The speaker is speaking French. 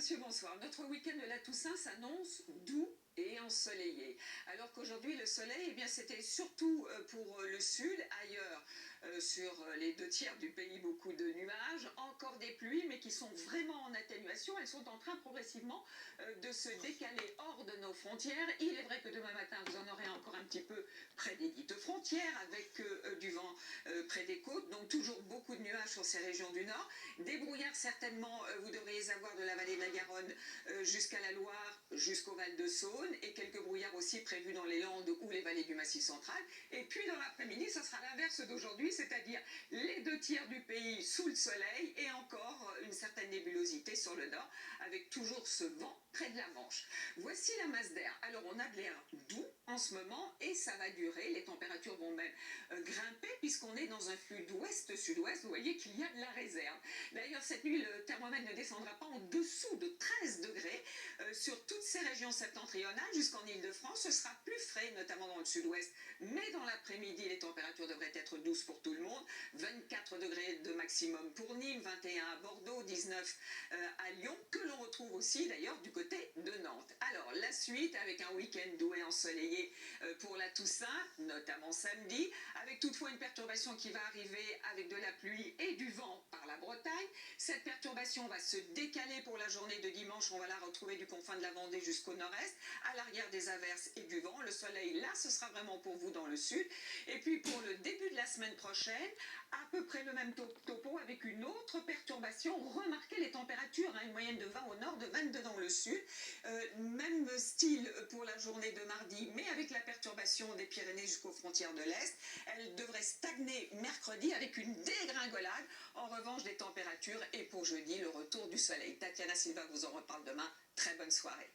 Monsieur, bonsoir. Notre week-end de la Toussaint s'annonce doux et ensoleillé. Alors qu'aujourd'hui, le soleil, c'était surtout pour le sud, ailleurs, sur les 2 tiers du pays, beaucoup de nuages, encore des pluies, mais qui sont vraiment en atténuation. Elles sont en train progressivement de se décaler hors de nos frontières. Il est vrai que demain matin, vous en aurez encore un petit peu près des dites frontières, avec du vent près des côtes, donc toujours beaucoup de nuages sur ces régions du nord. Des brouillards, certainement, vous devriez avoir de la vallée de la Garonne jusqu'à la Loire, jusqu'au Val de Saône, et quelques brouillards aussi prévus dans les Landes ou les vallées du Massif central. Et puis dans l'après-midi, ce sera l'inverse d'aujourd'hui, c'est-à-dire les 2 tiers du pays sous le soleil et encore une certaine nébulosité sur le nord, avec toujours ce vent près de la Manche. Voici la masse d'air. Alors on a de l'air doux en ce moment et ça va durer. Les températures vont même grimper puisqu'on est dans un flux d'ouest-sud-ouest. Vous voyez qu'il y a de la réserve. D'ailleurs, cette nuit, le thermomètre ne descendra pas en dessous de 13 degrés sur toutes ces régions septentrionales jusqu'en Île-de-France. Ce sera plus frais, notamment dans le sud-ouest. Mais dans l'après-midi, les températures devraient être douces pour tout le monde. 24 degrés de maximum pour Nîmes, 21 à Bordeaux, 19 à Lyon, que l'on retrouve aussi d'ailleurs du côté de Nantes. Alors, la suite avec un week-end doux et ensoleillé pour la Toussaint, notamment samedi, avec toutefois une perturbation qui va arriver avec de la pluie et du vent par la Bretagne. Cette perturbation va se décaler pour la journée de dimanche. On va la retrouver du confin de la Vendée jusqu'au nord-est, à l'arrière des averses et du vent. Le soleil, là, ce sera vraiment pour vous dans le sud. Et puis pour le début de la semaine prochaine, à peu près le même topo avec une autre perturbation. Remarquez les températures, une moyenne de 20 au nord, de 22 dans le sud. Même style pour la journée de mardi, mais avec la perturbation des Pyrénées jusqu'aux frontières de l'Est. Elle devrait stagner mercredi avec une dégringolade. En revanche, des températures et pour jeudi, le retour du soleil. Tatiana Silva vous en reparle demain. Très bonne soirée.